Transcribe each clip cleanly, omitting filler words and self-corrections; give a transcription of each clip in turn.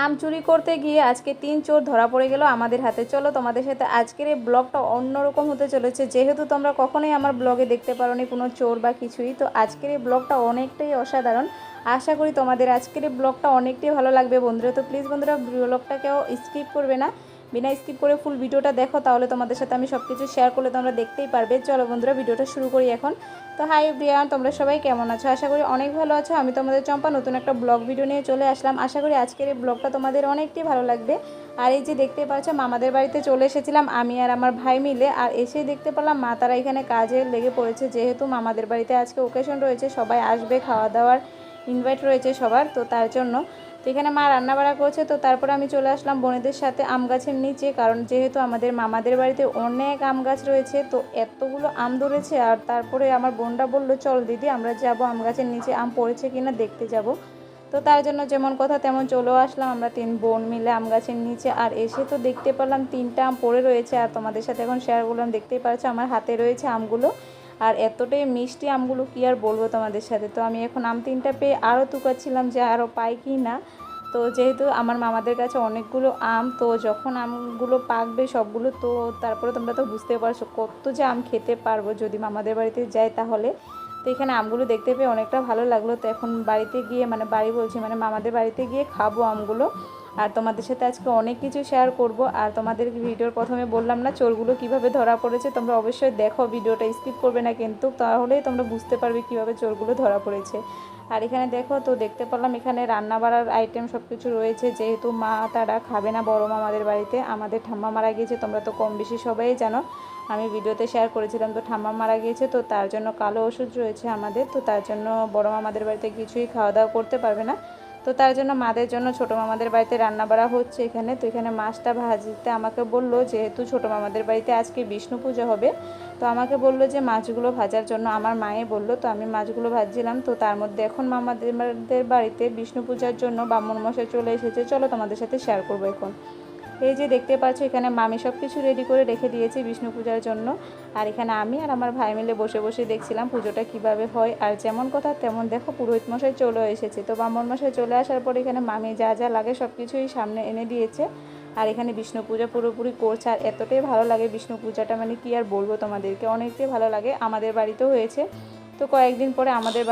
আম চুরি করতে গিয়ে আজকে 3 চোর ধরা পড়ে গেল আমাদের হাতে। চলো তোমাদের সাথে আজকের এই ব্লগটা অন্যরকম হতে চলেছে, যেহেতু তোমরা কখনোই আমার ব্লগে দেখতে পারোনি কোনো চোর বা কিছুই। তো আজকের এই ব্লগটা অনেকটাই অসাধারণ। আশা করি তোমাদের আজকের এই ব্লগটা অনেকটাই ভালো লাগবে বন্ধুরা। তো প্লিজ বন্ধুরা ব্লগটাকেও স্কিপ করবে না, বিনা স্কিপ করে ফুল ভিডিওটা দেখো, তাহলে তোমাদের সাথে আমি সব কিছু শেয়ার করলে তোমরা দেখতেই পারবে। চলো বন্ধুরা ভিডিওটা শুরু করি এখন। তো হাই এভরিওয়ান, তোমরা সবাই কেমন আছো? আশা করি অনেক ভালো আছো। আমি তোমাদের চম্পা নতুন একটা ব্লগ ভিডিও নিয়ে চলে আসলাম। আশা করি আজকের এই ব্লগটা তোমাদের অনেকটাই ভালো লাগবে। আর এই যে দেখতে পাচ্ছ, মামাদের বাড়িতে চলে এসেছিলাম আমি আর আমার ভাই মিলে। আর এসেই দেখতে পেলাম মা তারা এখানে কাজে লেগে পড়েছে, যেহেতু মামাদের বাড়িতে আজকে ওকেশন রয়েছে, সবাই আসবে, খাওয়া দাওয়ার ইনভাইট রয়েছে সবার, তো তার জন্য। তো এখানে মা রান্নাবাড়া করছে। তো তারপরে আমি চলে আসলাম বোনেদের সাথে আম গাছের নিচে, কারণ যেহেতু আমাদের মামাদের বাড়িতে অনেক আম গাছ রয়েছে, তো এতগুলো আম ধরেছে। আর তারপরে আমার বোনটা বললো, চল দিদি আমরা যাব আম গাছের নিচে আম পড়েছে কিনা দেখতে যাব। তো তার জন্য যেমন কথা তেমন চলেও আসলাম আমরা 3 বোন মিলে আম গাছের নিচে। আর এসে তো দেখতে পেলাম 3টা আম পড়ে রয়েছে, আর তোমাদের সাথে এখন শেয়ার করলাম। দেখতেই পাচ্ছ আমার হাতে রয়েছে আমগুলো, আর এতটাই মিষ্টি আমগুলো কি আর বলবো তোমাদের সাথে। তো আমি এখন আম 3টা পেয়ে আরও তুকাচ্ছিলাম যে আরও পাই কি না। তো যেহেতু আমার মামাদের কাছে অনেকগুলো আম, তো যখন আমগুলো পাকবে সবগুলো, তো তারপরে তোমরা তো বুঝতে পারছো কত যে আম খেতে পারবো যদি মামাদের বাড়িতে যাই তাহলে। তো এখানে আমগুলো দেখতে পেয়ে অনেকটা ভালো লাগলো। তো এখন বাড়িতে গিয়ে, মানে বাড়ি বলছি মানে মামাদের বাড়িতে গিয়ে খাবো আমগুলো। আর তোমাদের সাথে আজকে অনেক কিছু শেয়ার করব। আর তোমাদের ভিডিওর প্রথমে বললাম না চোরগুলো কিভাবে ধরা পড়েছে, তোমরা অবশ্যই দেখো, ভিডিওটা স্কিপ করবে না কিন্তু, তাহলেই তোমরা বুঝতে পারবে কিভাবে চোরগুলো ধরা পড়েছে। আর এখানে দেখো, তো দেখতে পেলাম এখানে রান্না বাড়ার আইটেম সব কিছু রয়েছে, যেহেতু মা তারা খাবে না বড় মামাদের বাড়িতে, আমাদের ঠাম্মা মারা গিয়েছে, তোমরা তো কম বেশি সবাই জানো, আমি ভিডিওতে শেয়ার করেছিলাম। তো ঠাম্মা মারা গিয়েছে, তো তার জন্য কালো ওষুধ রয়েছে আমাদের, তো তার জন্য বড় মামাদের বাড়িতে কিছুই খাওয়া দাওয়া করতে পারবে না। তো তার জন্য মাদের জন্য ছোটো মামাদের বাড়িতে রান্না বাড়া হচ্ছে এখানে। তো এখানে মাছটা ভাজতে আমাকে বললো, যেহেতু ছোটো মামাদের বাড়িতে আজকে বিষ্ণু পুজো হবে, তো আমাকে বললো যে মাছগুলো ভাজার জন্য, আমার মায়ে বললো। তো আমি মাছগুলো ভাজছিলাম। তো তার মধ্যে এখন মামাদের বাড়িতে বিষ্ণু পূজার জন্য ব্রাহ্মণ মশাই চলে এসেছে। চলো তোমাদের সাথে শেয়ার করবো এখন। এই যে দেখতে পাচ্ছ এখানে মামি সব কিছু রেডি করে রেখে দিয়েছে বিষ্ণু পূজার জন্য। আর এখানে আমি আর আমার ভাই মিলে বসে বসে দেখছিলাম পুজোটা কিভাবে হয়। আর যেমন কথা তেমন দেখো পুরোহিত মশাই চলে এসেছে। তো ব্রাহ্মণ মশাই চলে আসার পর এখানে মামি যা যা লাগে সব কিছুই সামনে এনে দিয়েছে। আর এখানে বিষ্ণু পূজা পুরোপুরি করছে। আর এতটাই ভালো লাগে বিষ্ণু পূজাটা, মানে কি আর বলবো তোমাদেরকে, অনেকটাই ভালো লাগে। আমাদের বাড়িতেও হয়েছে, তো কয়েকদিন পরে আমাদের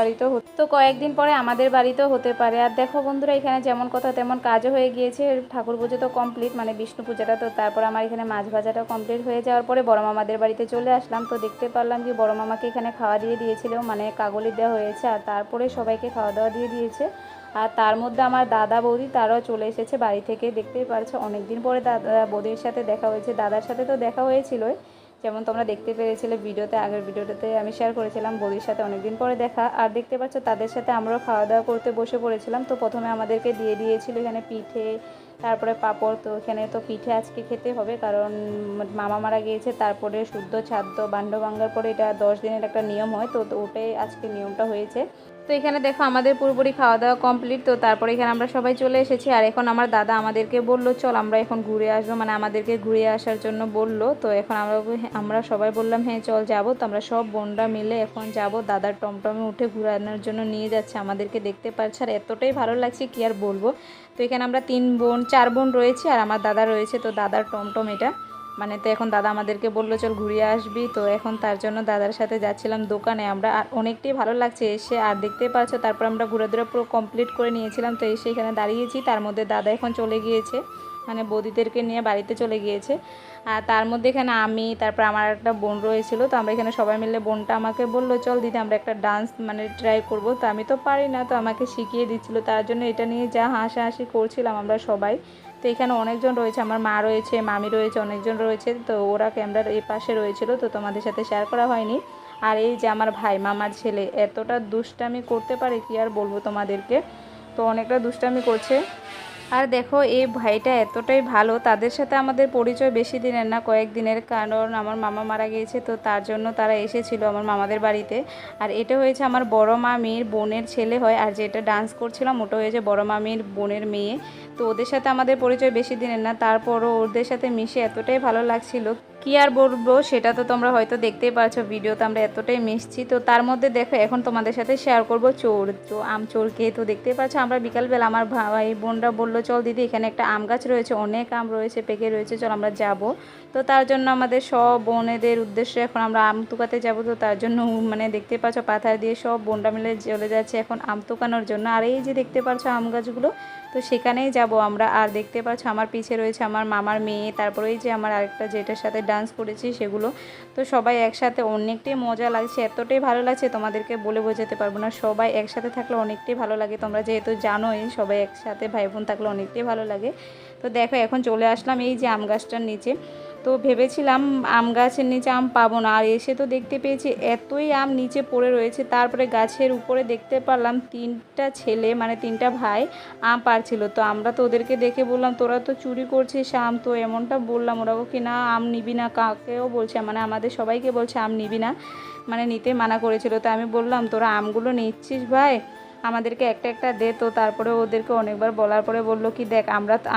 বাড়িতেও হতে পারে। আর দেখো বন্ধুরা এখানে যেমন কথা তেমন কাজও হয়ে গিয়েছে, ঠাকুর পুজো তো কমপ্লিট, মানে বিষ্ণু পূজাটা। তো তারপর আমার এখানে মাছ ভাজাটা কমপ্লিট হয়ে যাওয়ার পরে বড় মামাদের বাড়িতে চলে আসলাম। তো দেখতে পারলাম যে বড় মামাকে এখানে খাওয়া দিয়ে দিয়েছিল, মানে কাগলি দেওয়া হয়েছে, আর তারপরে সবাইকে খাওয়া দাওয়া দিয়ে দিয়েছে। আর তার মধ্যে আমার দাদা বৌদি তারাও চলে এসেছে বাড়ি থেকে। দেখতেই পারছো অনেকদিন পরে দাদা বৌদির সাথে দেখা হয়েছে, দাদার সাথে তো দেখা হয়েছিলই, যেমন তোমরা দেখতে পেরেছিলে ভিডিওতে, আগের ভিডিওটাতে আমি শেয়ার করেছিলাম বৌদির সাথে অনেকদিন পরে দেখা। আর দেখতে পাচ্ছ তাদের সাথে আমরাও খাওয়া দাওয়া করতে বসে পড়েছিলাম। তো প্রথমে আমাদেরকে দিয়ে দিয়েছিল এখানে পিঠে, তারপরে পাঁপড়। তো এখানে তো পিঠে আজকে খেতে হবে, কারণ মামা মারা গিয়েছে, তারপরে শুদ্ধ ছাদ্য বান্ড ভাঙার পরে এটা 10 দিনের একটা নিয়ম হয়, তো ওটাই আজকে নিয়মটা হয়েছে। তো এখানে দেখো আমাদের পুরোপুরি খাওয়া দাওয়া কমপ্লিট। তো তারপরে এখানে আমরা সবাই চলে এসেছি। আর এখন আমার দাদা আমাদেরকে বললো চল আমরা এখন ঘুরে আসবো, মানে আমাদেরকে ঘুরে আসার জন্য বললো। তো এখন আমরা সবাই বললাম হ্যাঁ চল যাবো। তো আমরা সব বোনরা মিলে এখন যাব, দাদার টমটমে উঠে ঘুরানোর জন্য নিয়ে যাচ্ছে আমাদেরকে, দেখতে পাচ্ছি। আর এতটাই ভালো লাগছে কি আর বলবো। তো এখানে আমরা 4 বোন রয়েছি, আর আমার দাদা রয়েছে। তো দাদার টমটম এটা, মানে তো এখন দাদা আমাদেরকে বললো চল ঘুরিয়ে আসবি। তো এখন তার জন্য দাদার সাথে যাচ্ছিলাম দোকানে আমরা। আর অনেকটাই ভালো লাগছে এসে। আর দেখতেই পাচ্ছ তারপর আমরা ঘোরাধুরা পুরো কমপ্লিট করে নিয়েছিলাম। তো এসে এখানে দাঁড়িয়েছি, তার মধ্যে দাদা এখন চলে গিয়েছে, মানে বৌদিদেরকে নিয়ে বাড়িতে চলে গিয়েছে। আর তার মধ্যে এখানে আমি, তারপর আমার একটা বোন রয়েছিল। তো আমরা এখানে সবাই মিলে, বোনটা আমাকে বললো চল দিদি আমরা একটা ডান্স মানে ট্রাই করব। তো আমি তো পারি না, তো আমাকে শিখিয়ে দিচ্ছিলো, তার জন্য এটা নিয়ে যা হাসাহাসি করছিলাম আমরা সবাই। তো এখানে অনেকজন রয়েছে, আমার মা রয়েছে, মামি রয়েছে, অনেকজন রয়েছে। তো ওরা ক্যামেরার এই পাশে রয়েছিল, তো তোমাদের সাথে শেয়ার করা হয়নি। আর এই যে আমার ভাই, মামার ছেলে, এতটা দুষ্টামি করতে পারে কি আর বলবো তোমাদেরকে, তো অনেকটা দুষ্টামি করছে। আর দেখো এই ভাইটা এতটাই ভালো, তাদের সাথে আমাদের পরিচয় বেশি দিনের না, কয়েকদিনের, কারণ আমার মামা মারা গিয়েছে, তো তার জন্য তারা এসেছিল আমার মামাদের বাড়িতে। আর এটা হয়েছে আমার বড় মামির বোনের ছেলে হয়, আর যেটা ডান্স করছিলাম ওটা হয়েছে বড় মামির বোনের মেয়ে। তো ওদের সাথে আমাদের পরিচয় বেশি দিনের না, তারপরও ওদের সাথে মিশে এতটাই ভালো লাগছিল কি আর বলবো, সেটা তো তোমরা হয়তো দেখতেই পাচ্ছ ভিডিওতে আমরা এতটাই মিশছি। তো তার মধ্যে দেখো এখন তোমাদের সাথে শেয়ার করব চোর। তো আম চোর খেয়ে তো দেখতেই পাচ্ছ, আমরা বিকালবেলা আমার ভাই বোনরা বললো চল দিদি এখানে একটা আম গাছ রয়েছে, অনেক আম রয়েছে, পেকে রয়েছে, চল আমরা যাব। তো তার জন্য আমাদের সব বোনেদের উদ্দেশ্যে এখন আমরা আম তুকাতে যাব। তো তার জন্য মানে দেখতে পাচ্ছ পাথার দিয়ে সব বোনরা মিলে চলে যাচ্ছে এখন আম তুকানোর জন্য। আর এই যে দেখতে পাচ্ছ আম গাছগুলো, তো সেখানেই যাব আমরা। আর দেখতে পাচ্ছ আমার পিছে রয়েছে আমার মামার মেয়ে, তারপরে এই যে আমার আরেকটা যেটার সাথে ডান্স করেছি সেগুলো। তো সবাই একসাথে অনেকটাই মজা লাগছে, এতটাই ভালো লাগছে তোমাদেরকে বলে বোঝাতে পারবো না। সবাই একসাথে থাকলে অনেকটাই ভালো লাগে, তোমরা যেহেতু জানোই সবাই একসাথে ভাই বোন থাকলে অনেকটাই ভালো লাগে। তো দেখো এখন চলে আসলাম এই যে আম গাছটার নিচে। তো ভেবেছিলাম আম গাছের নিচে আম পাবো না, আর এসে তো দেখতে পেয়েছি এতই আম নিচে পড়ে রয়েছে। তারপরে গাছের উপরে দেখতে পারলাম 3টা ছেলে মানে 3টা ভাই আম পাড়ছিল। তো আমরা তো ওদেরকে দেখে বললাম তোরা তো চুরি করছিস আম, তো এমনটা বললাম। ওরা কি না আম নিবি না, কাকেও বলছে মানে আমাদের সবাইকে বলছে আম নিবি না, মানে নিতে মানা করেছিল। তো আমি বললাম তোরা আমগুলো নিচ্ছিস ভাই, আমাদেরকে একটা একটা দে। তো তারপরে ওদেরকে অনেকবার বলার পরে বললো কি দেখ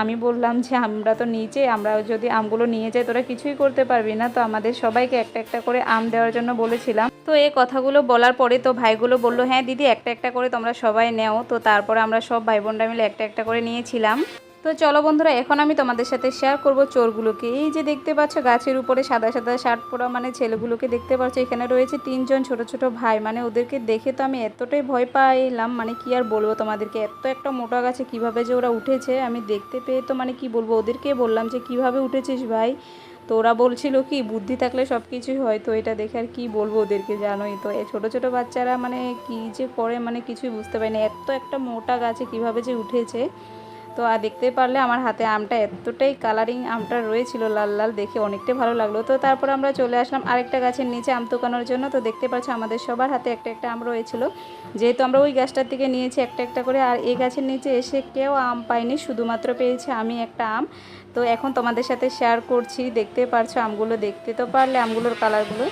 আমি বললাম যে আমরা তো নিচে, আমরা যদি আমগুলো নিয়ে যাই তোরা কিছুই করতে পারবি না। তো আমাদের সবাইকে একটা একটা করে আম দেওয়ার জন্য বলেছিলাম। তো এই কথাগুলো বলার পরে তো ভাইগুলো বললো হ্যাঁ দিদি একটা একটা করে তোমরা সবাই নেও। তো তারপরে আমরা সব ভাই বোনরা মিলে একটা একটা করে নিয়েছিলাম। তো চলো বন্ধুরা এখন আমি তোমাদের সাথে শেয়ার করব চোরগুলোকে। এই যে দেখতে পাচ্ছ গাছের উপরে সাদা সাদা শার্ট পরা মানে ছেলেগুলোকে দেখতে পাচ্ছ, এখানে রয়েছে 3জন ছোট ছোট ভাই। মানে ওদেরকে দেখে তো আমি এতটাই ভয় পাইলাম, মানে কি আর বলবো তোমাদেরকে, এত একটা মোটা গাছে কিভাবে যে ওরা উঠেছে আমি দেখতে পেয়ে তো মানে কি বলবো। ওদেরকে বললাম যে কিভাবে উঠেছিস ভাই, তো ওরা বলছিল কি বুদ্ধি থাকলে সব কিছুই হয়। তো এটা দেখে আর কি বলবো ওদেরকে, জানোই তো এই ছোটো ছোটো বাচ্চারা মানে কি যে করে মানে কিছুই বুঝতে পারি না, এত একটা মোটা গাছে কিভাবে যে উঠেছে। তো আর দেখতে পারলে আমার হাতে আমটা এতটাই কালারিং আমটা রয়েছিল লাল লাল, দেখে অনেকটাই ভালো লাগলো। তো তারপর আমরা চলে আসলাম আরেকটা গাছের নিচে আম তোকানোর জন্য। তো দেখতে পাচ্ছ আমাদের সবার হাতে একটা একটা আম রয়েছিল, যেহেতু আমরা ওই গাছটার থেকে নিয়েছি একটা একটা করে। আর এই গাছের নিচে এসে কেউ আম পায়নি, শুধুমাত্র পেয়েছি আমি একটা আম। তো এখন তোমাদের সাথে শেয়ার করছি, দেখতে পারছো আমগুলো, দেখতে তো পারলে আমগুলোর কালারগুলো।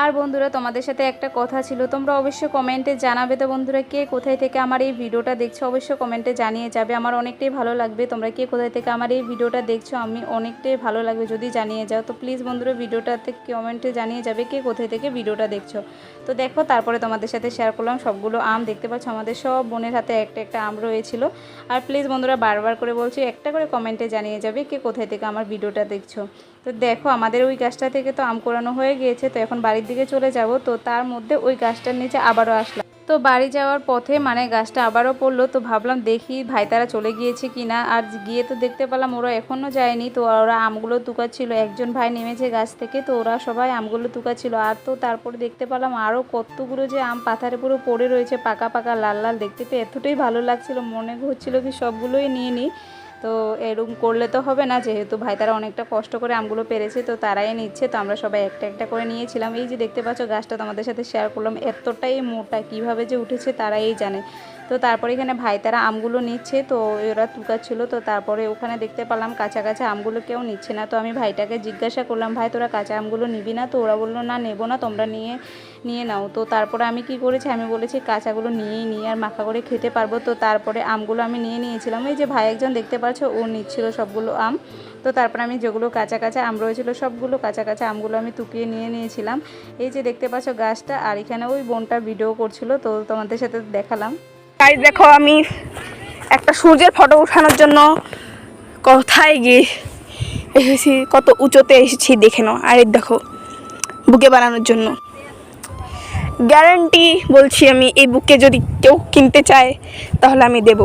আর বন্ধুরা তোমাদের সাথে একটা কথা ছিল, তোমরা অবশ্যই কমেন্টে জানাবে। তো বন্ধুরা কে কোথায় থেকে আমার এই ভিডিওটা দেখছো অবশ্যই কমেন্টে জানিয়ে যাবে, আমার অনেকটাই ভালো লাগবে। তোমরা কে কোথায় থেকে আমার এই ভিডিওটা দেখছো আমি অনেকটাই ভালো লাগবে যদি জানিয়ে যাও। তো প্লিজ বন্ধুরা ভিডিওটাতে কমেন্টে জানিয়ে যাবে কে কোথায় থেকে ভিডিওটা দেখছো। তো দেখো তারপরে তোমাদের সাথে শেয়ার করলাম সবগুলো আম, দেখতে পাচ্ছ আমাদের সব বোনের হাতে একটা একটা আম রয়েছিল। আর প্লিজ বন্ধুরা বারবার করে বলছি একটা করে কমেন্টে জানিয়ে যাবে কে কোথায় থেকে আমার ভিডিওটা দেখছো। তো দেখো আমাদের ওই গাছটা থেকে তো আম কোরানো হয়ে গিয়েছে, তো এখন বাড়ির দিকে চলে যাব। তো তার মধ্যে ওই গাছটার নিচে আবারও আসলাম। তো বাড়ি যাওয়ার পথে মানে গাছটা আবারও পড়লো, তো ভাবলাম দেখি ভাই তারা চলে গিয়েছে কিনা। আর গিয়ে তো দেখতে পেলাম ওরা এখনও যায়নি। তো ওরা আমগুলো তুকাচ্ছিল, একজন ভাই নেমেছে গাছ থেকে, তো ওরা সবাই আমগুলো তুকাচ্ছিল। আর তো তারপরে দেখতে পেলাম আরও কতগুলো যে আম পাথারে পুরো পড়ে রয়েছে পাকা পাকা লাল লাল, দেখতে পেয়ে এতটাই ভালো লাগছিল, মনে হচ্ছিলো কি সবগুলোই নিয়ে নিই। তো এরকম করলে তো হবে না, যেহেতু ভাই তারা অনেকটা কষ্ট করে আমগুলো পেরেছে তো তারাই নিচ্ছে। তো আমরা সবাই একটা একটা করে নিয়েছিলাম। এই যে দেখতে পাচ্ছ গাছটা তোমাদের সাথে শেয়ার করলাম, এতটাই মোটা, কিভাবে যে উঠেছে তারাই জানে। তো তারপরে এখানে ভাই তারা আমগুলো নিচ্ছে, তো ওরা তুকাচ্ছিল। তো তারপরে ওখানে দেখতে পেলাম কাঁচা কাঁচা আমগুলো কেউ নিচ্ছে না। তো আমি ভাইটাকে জিজ্ঞাসা করলাম ভাই তোরা কাঁচা আমগুলো নিবি না? তো ওরা বললো না নেবো না, তোমরা নিয়ে নাও। তো তারপরে আমি কি করেছি, আমি বলেছি কাঁচাগুলো নিয়ে আর মাখা করে খেতে পারবো। তো তারপরে আমগুলো আমি নিয়ে নিয়েছিলাম। এই যে ভাই একজন দেখতে পাচ্ছ ও নিচ্ছিল সবগুলো আম। তো তারপরে আমি যেগুলো কাঁচা কাঁচা আম রয়েছিল সবগুলো কাঁচা কাঁচা আমগুলো আমি তুকিয়ে নিয়েছিলাম। এই যে দেখতে পাচ্ছ গাছটা, আর এখানে ওই বোনটা ভিডিও করছিল, তো তোমাদের সাথে দেখালাম। গাইস দেখো আমি একটা সূর্যের ফটো ওঠানোর জন্য কোথায় গিয়ে এসেছি, কত উঁচুতে এসেছি দেখে নাও। আর এই দেখো বুকে বানানোর জন্য গ্যারান্টি বলছি, আমি এই বুকে যদি কেউ কিনতে চায় তাহলে আমি দেব।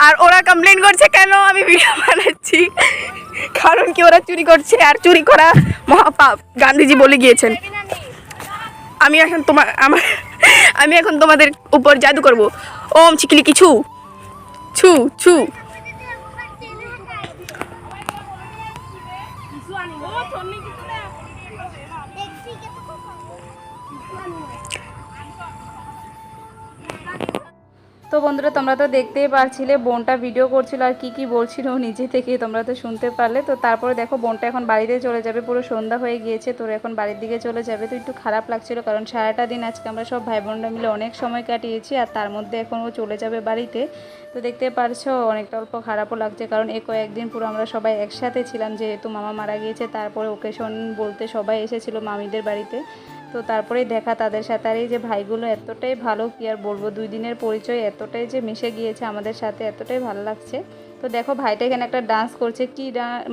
আর ওরা কমপ্লেন করছে কেন আমি ভিডিও বানাচ্ছি, কারণ কি ওরা চুরি করছে, আর চুরি করা মহাপাপ, গান্ধীজি বলে গিয়েছেন। আমি এখন তোমাদের উপর জাদু করব। ওম চিকলি কিছু ছু ছু। তো বন্ধুরা তোমরা তো দেখতেই পারছিলে বোনটা ভিডিও করছিল আর কি বলছিল নিজে থেকে, তোমরা তো শুনতে পারলে। তো তারপরে দেখো বোনটা এখন বাড়িতে চলে যাবে, পুরো সন্ধ্যা হয়ে গিয়েছে, তোর এখন বাড়ির দিকে চলে যাবে। তো একটু খারাপ লাগছিল কারণ সারাটা দিন আজকে আমরা সব ভাই বোনরা মিলে অনেক সময় কাটিয়েছি, আর তার মধ্যে এখন ও চলে যাবে বাড়িতে। তো দেখতে পারছো অনেকটা অল্প খারাপও লাগছে, কারণ এ কয়েকদিন পুরো আমরা সবাই একসাথে ছিলাম, যেহেতু মামা মারা গিয়েছে। তারপরে ওকেশন বলতে সবাই এসেছিলো মামিদের বাড়িতে। তো তারপরে দেখা তাদের সাথে, আর এই যে ভাইগুলো এতটাই ভালো, কি আর বলবো, 2 দিনের পরিচয় এতটাই যে মিশে গিয়েছে আমাদের সাথে, এতটাই ভালো লাগছে। তো দেখো ভাইটা এখানে একটা ডান্স করছে,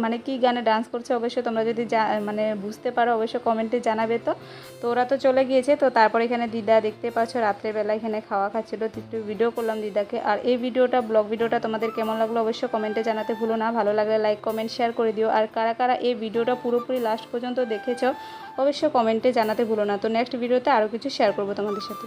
মানে কি গানে ডান্স করছে অবশ্যই তোমরা যদি মানে বুঝতে পারো অবশ্যই কমেন্টে জানাবে। তো ওরা তো চলে গিয়েছে। তো তারপরে এখানে দিদা দেখতে পাচ্ছ রাত্রেবেলা এখানে খাওয়া খাচ্ছিলো, তো একটু ভিডিও করলাম দিদাকে। আর এই ভিডিওটা ব্লগ ভিডিওটা তোমাদের কেমন লাগলো অবশ্যই কমেন্টে জানাতে ভুলো না। ভালো লাগলে লাইক কমেন্ট শেয়ার করে দিও। আর কারা কারা এই ভিডিওটা পুরোপুরি লাস্ট পর্যন্ত দেখেছো অবশ্যই কমেন্টে জানাতে ভুলো না। তো নেক্সট ভিডিওতে আরও কিছু শেয়ার করবো তোমাদের সাথে।